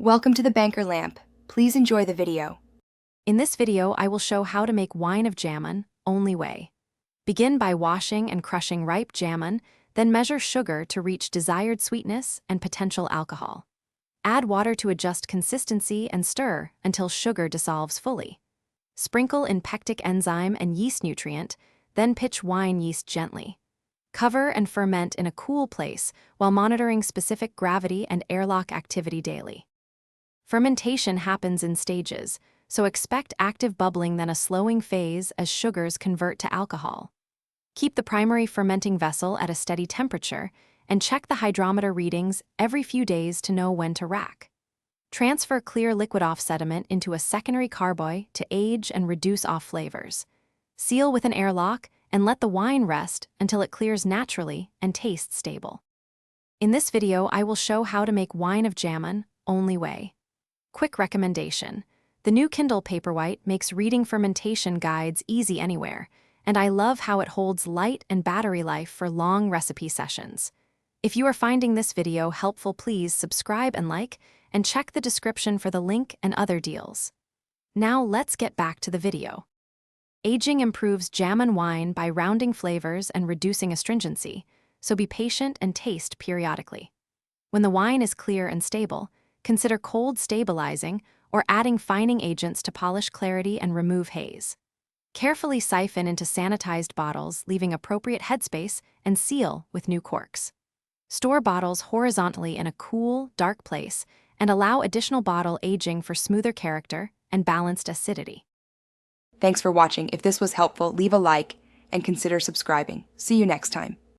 Welcome to the Banker Lamp. Please enjoy the video. In this video, I will show how to make wine of Jamun, only way. Begin by washing and crushing ripe Jamun, then measure sugar to reach desired sweetness and potential alcohol. Add water to adjust consistency and stir until sugar dissolves fully. Sprinkle in pectic enzyme and yeast nutrient, then pitch wine yeast gently. Cover and ferment in a cool place while monitoring specific gravity and airlock activity daily. Fermentation happens in stages, so expect active bubbling then a slowing phase as sugars convert to alcohol. Keep the primary fermenting vessel at a steady temperature and check the hydrometer readings every few days to know when to rack. Transfer clear liquid off sediment into a secondary carboy to age and reduce off flavors. Seal with an airlock and let the wine rest until it clears naturally and tastes stable. In this video, I will show how to make wine of Jamun, only way. Quick recommendation. The new Kindle Paperwhite makes reading fermentation guides easy anywhere, and I love how it holds light and battery life for long recipe sessions. If you are finding this video helpful, please subscribe and like, and check the description for the link and other deals. Now let's get back to the video. Aging improves Jamun wine by rounding flavors and reducing astringency, so be patient and taste periodically. When the wine is clear and stable, consider cold stabilizing or adding fining agents to polish clarity and remove haze. Carefully siphon into sanitized bottles, leaving appropriate headspace, and seal with new corks. Store bottles horizontally in a cool, dark place and allow additional bottle aging for smoother character and balanced acidity. Thanks for watching. If this was helpful, leave a like and consider subscribing. See you next time.